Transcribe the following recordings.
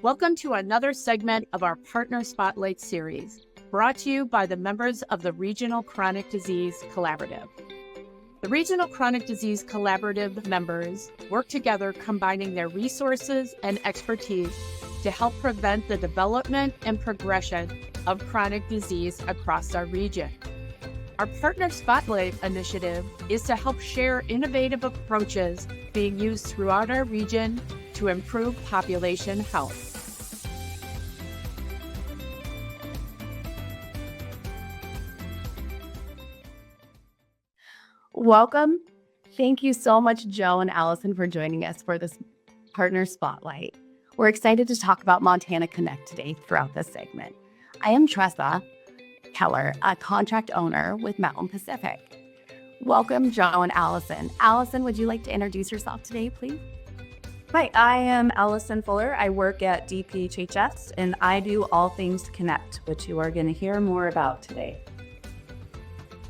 Welcome to another segment of our Partner Spotlight series, brought to you by the members of the Regional Chronic Disease Collaborative. The Regional Chronic Disease Collaborative members work together, combining their resources and expertise to help prevent the development and progression of chronic disease across our region. Our Partner Spotlight initiative is to help share innovative approaches being used throughout our region to improve population health. Welcome. Thank you so much, Joe and Alison, for joining us for this Partner Spotlight. We're excited to talk about Montana Connect today throughout this segment. I am Tressa Keller, a contract owner with Mountain Pacific. Welcome, Joe and Alison. Alison, would you like to introduce yourself today, please? Hi, I am Alison Fuller. I work at DPHHS, and I do all things Connect, which you are going to hear more about today.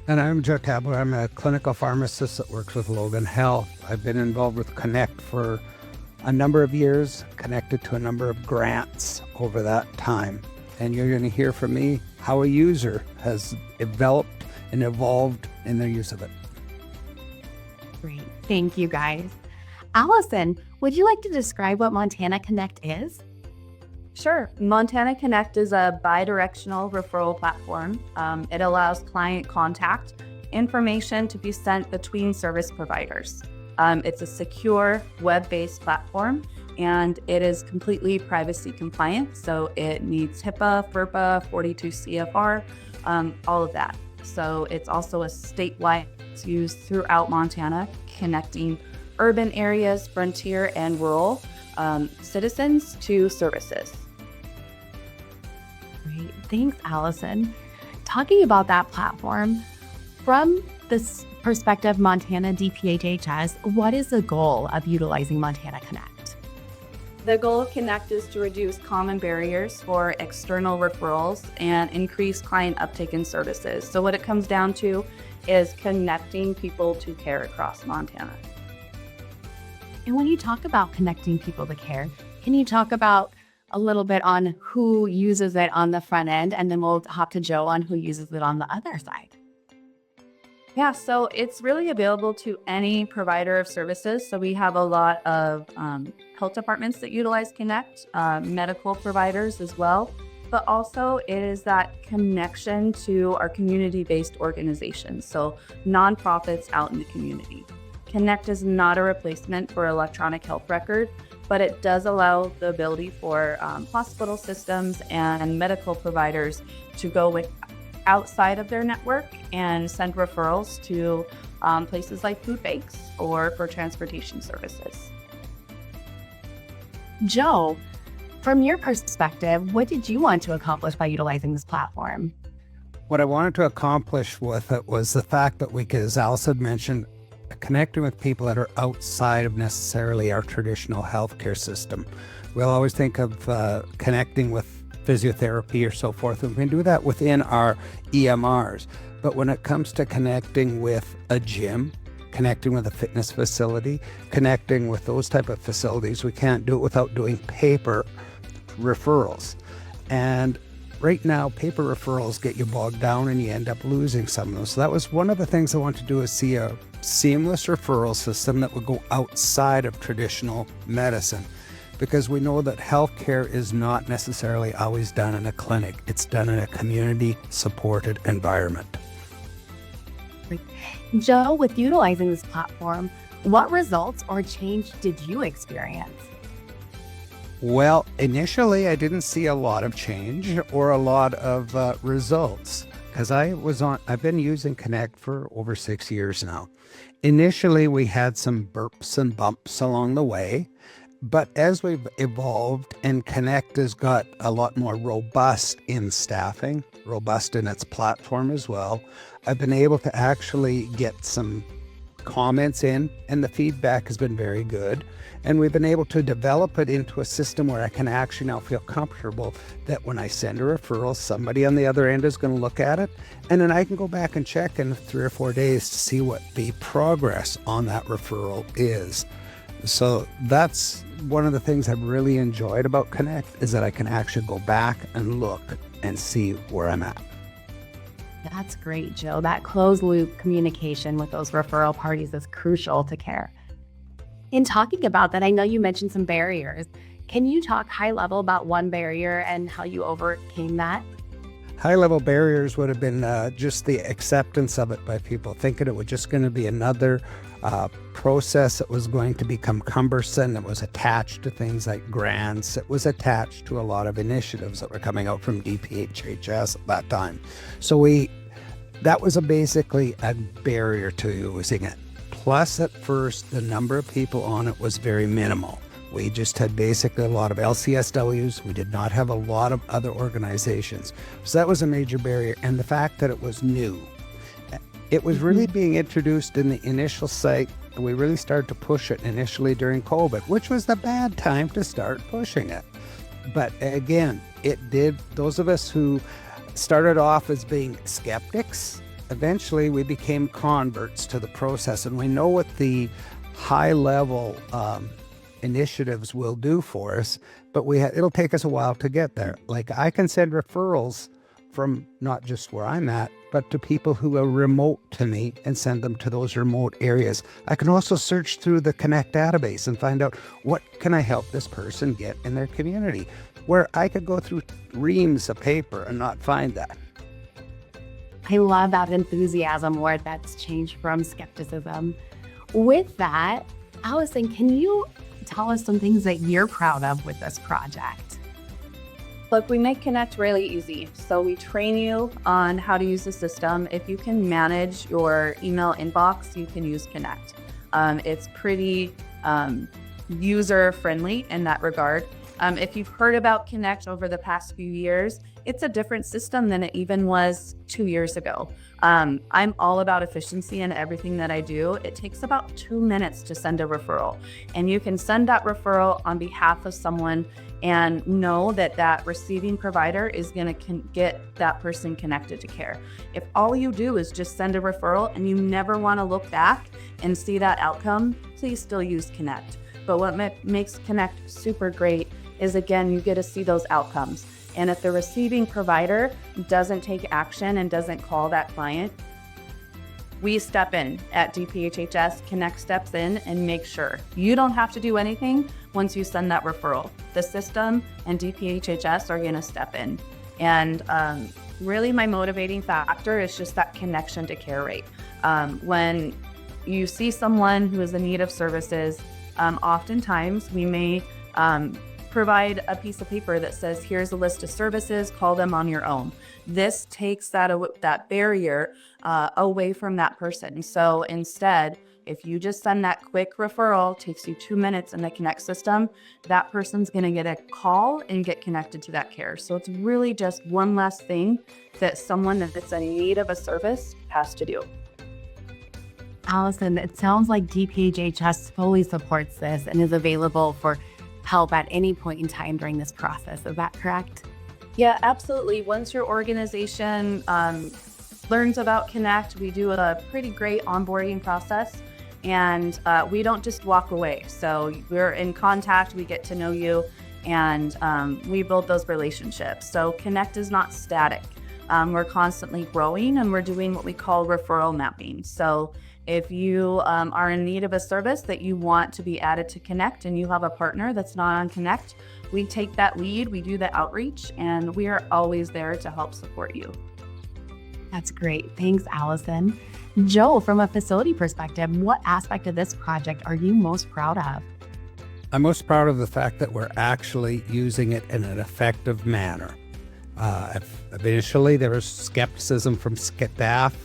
And I'm Joe Tabler. I'm a clinical pharmacist that works with Logan Health. I've been involved with Connect for a number of years, connected to a number of grants over that time. And you're going to hear from me how a user has developed and evolved in their use of it. Great. Thank you, guys. Alison, would you like to describe what Montana Connect is? Sure. Montana Connect is a bidirectional referral platform. It allows client contact information to be sent between service providers. It's a secure web-based platform, and it is completely privacy compliant. So it meets HIPAA, FERPA, 42 CFR, all of that. So it's also a statewide, it's used throughout Montana, connecting urban areas, frontier and rural citizens to services. Great. Thanks, Alison. Talking about that platform, from this perspective, Montana DPHHS, what is the goal of utilizing Montana Connect? The goal of Connect is to reduce common barriers for external referrals and increase client uptake in services. So what it comes down to is connecting people to care across Montana. And when you talk about connecting people to care, can you talk about a little bit on who uses it on the front end, and then we'll hop to Joe on who uses it on the other side? Yeah, so it's really available to any provider of services. So we have a lot of health departments that utilize Connect, medical providers as well, but also it is that connection to our community-based organizations, so nonprofits out in the community. Connect is not a replacement for electronic health record, but it does allow the ability for hospital systems and medical providers to go outside of their network and send referrals to places like food banks or for transportation services. Joe, from your perspective, what did you want to accomplish by utilizing this platform? What I wanted to accomplish with it was the fact that we could, as Alison mentioned, connecting with people that are outside of necessarily our traditional healthcare system. We'll always think of connecting with physiotherapy or so forth, and we can do that within our EMRs. But when it comes to connecting with a gym, connecting with a fitness facility, connecting with those type of facilities, we can't do it without doing paper referrals. And right now, paper referrals get you bogged down and you end up losing some of those. So that was one of the things I wanted to do, is see a seamless referral system that would go outside of traditional medicine, because we know that healthcare is not necessarily always done in a clinic. It's done in a community-supported environment. Joe, with utilizing this platform, what results or change did you experience? Well, initially, I didn't see a lot of change or a lot of results, because I've been using Connect for over 6 years now. Initially, we had some burps and bumps along the way, but as we've evolved and Connect has got a lot more robust in staffing, robust in its platform as well, I've been able to actually get some comments in, and the feedback has been very good. And we've been able to develop it into a system where I can actually now feel comfortable that when I send a referral, somebody on the other end is going to look at it, and then I can go back and check in 3 or 4 days to see what the progress on that referral is. So that's one of the things I've really enjoyed about Connect, is that I can actually go back and look and see where I'm at. That's great, Joe. That closed loop communication with those referral parties is crucial to care. In talking about that, I know you mentioned some barriers. Can you talk high level about one barrier and how you overcame that? High-level barriers would have been just the acceptance of it by people, thinking it was just going to be another process that was going to become cumbersome. It was attached to things like grants. It was attached to a lot of initiatives that were coming out from DPHHS at that time. So that was basically a barrier to using it. Plus, at first, the number of people on it was very minimal. We just had basically a lot of LCSWs. We did not have a lot of other organizations. So that was a major barrier. And the fact that it was new. It was really being introduced in the initial site. We really started to push it initially during COVID, which was the bad time to start pushing it. But again, it did. Those of us who started off as being skeptics, eventually we became converts to the process. And we know what the high-level initiatives will do for us, but it'll take us a while to get there. Like, I can send referrals from not just where I'm at, but to people who are remote to me and send them to those remote areas. I can also search through the Connect database and find out what can I help this person get in their community, where I could go through reams of paper and not find that. I love that enthusiasm word that's changed from skepticism. With that, Alison, can you tell us some things that you're proud of with this project? Look, we make Connect really easy. So we train you on how to use the system. If you can manage your email inbox, you can use Connect. It's pretty user friendly in that regard. If you've heard about Connect over the past few years, it's a different system than it even was 2 years ago. I'm all about efficiency in everything that I do. It takes about 2 minutes to send a referral, and you can send that referral on behalf of someone and know that that receiving provider is going to get that person connected to care. If all you do is just send a referral and you never want to look back and see that outcome, please still use Connect. But what makes Connect super great is, again, you get to see those outcomes. And if the receiving provider doesn't take action and doesn't call that client, we step in at DPHHS. Connect steps in and make sure you don't have to do anything once you send that referral. The system and DPHHS are going to step in. And really my motivating factor is just that connection to care rate. When you see someone who is in need of services, oftentimes we may provide a piece of paper that says, here's a list of services, call them on your own. This takes that barrier away from that person. So instead, if you just send that quick referral, takes you 2 minutes in the Connect system, that person's going to get a call and get connected to that care. So it's really just one less thing that someone that's in need of a service has to do. Alison, it sounds like DPHHS fully supports this and is available for help at any point in time during this process. Is that correct? Yeah, absolutely. Once your organization learns about Connect, we do a pretty great onboarding process, and we don't just walk away. So we're in contact, we get to know you, and we build those relationships. So Connect is not static. We're constantly growing, and we're doing what we call referral mapping. So if you are in need of a service that you want to be added to Connect and you have a partner that's not on Connect, we take that lead, we do the outreach, and we are always there to help support you. That's great. Thanks, Alison. Joe, from a facility perspective, what aspect of this project are you most proud of? I'm most proud of the fact that we're actually using it in an effective manner. Initially, there was skepticism from staff,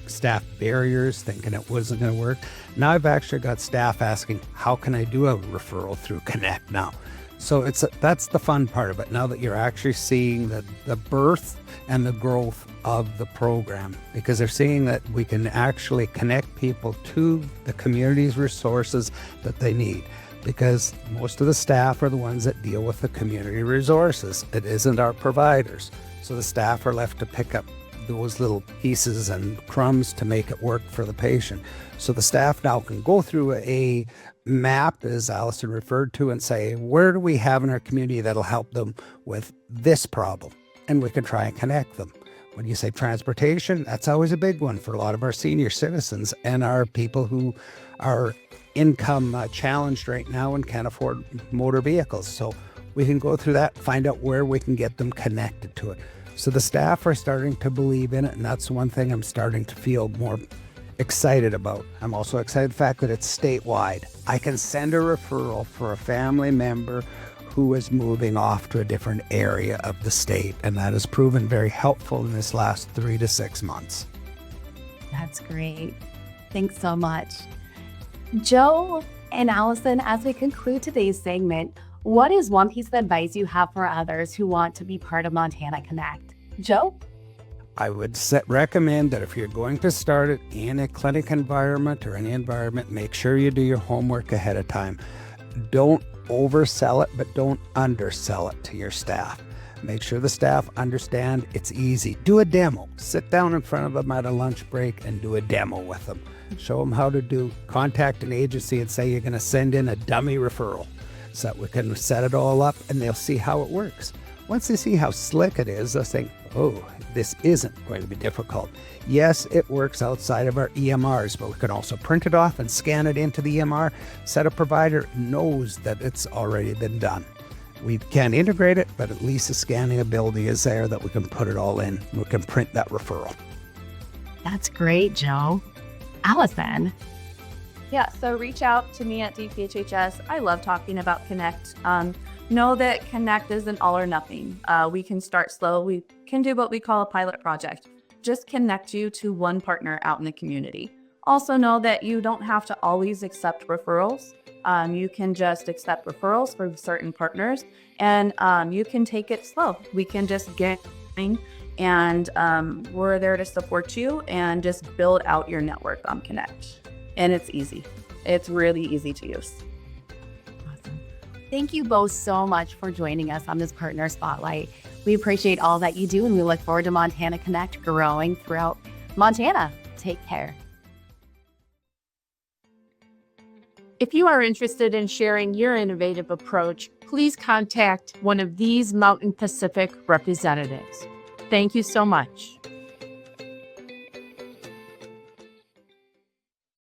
staff barriers, thinking it wasn't going to work. Now I've actually got staff asking, how can I do a referral through Connect now? So that's the fun part of it, now that you're actually seeing the birth and the growth of the program, because they're seeing that we can actually connect people to the community's resources that they need. Because most of the staff are the ones that deal with the community resources. It isn't our providers. So the staff are left to pick up those little pieces and crumbs to make it work for the patient. So the staff now can go through a map, as Alison referred to, and say, where do we have in our community that'll help them with this problem? And we can try and connect them. When you say transportation, that's always a big one for a lot of our senior citizens and our people who are income challenged right now and can't afford motor vehicles. So we can go through that, find out where we can get them connected to it. So the staff are starting to believe in it, and that's one thing I'm starting to feel more excited about. I'm also excited the fact that it's statewide. I can send a referral for a family member who is moving off to a different area of the state, and that has proven very helpful in this last 3 to 6 months. That's great. Thanks so much. Joe and Alison, as we conclude today's segment, what is one piece of advice you have for others who want to be part of Montana Connect? Joe? I would recommend that if you're going to start it in a clinic environment or any environment, make sure you do your homework ahead of time. Don't oversell it, but don't undersell it to your staff. Make sure the staff understand it's easy. Do a demo. Sit down in front of them at a lunch break and do a demo with them. Show them how to contact an agency and say you're going to send in a dummy referral so that we can set it all up, and they'll see how it works. Once they see how slick it is, they'll think, oh, this isn't going to be difficult. Yes, it works outside of our EMRs, but we can also print it off and scan it into the EMR so that a provider knows that it's already been done. We can't integrate it, but at least the scanning ability is there that we can put it all in and we can print that referral. That's great, Joe. Alison? Yeah, so reach out to me at DPHHS. I love talking about Connect. Know that Connect isn't all or nothing. We can start slow. We can do what we call a pilot project. Just connect you to one partner out in the community. Also know that you don't have to always accept referrals. You can just accept referrals for certain partners, and you can take it slow. We can just get in, and we're there to support you and just build out your network on Connect. And it's easy. It's really easy to use. Awesome. Thank you both so much for joining us on this Partner Spotlight. We appreciate all that you do, and we look forward to Montana Connect growing throughout Montana. Take care. If you are interested in sharing your innovative approach, please contact one of these Mountain Pacific representatives. Thank you so much.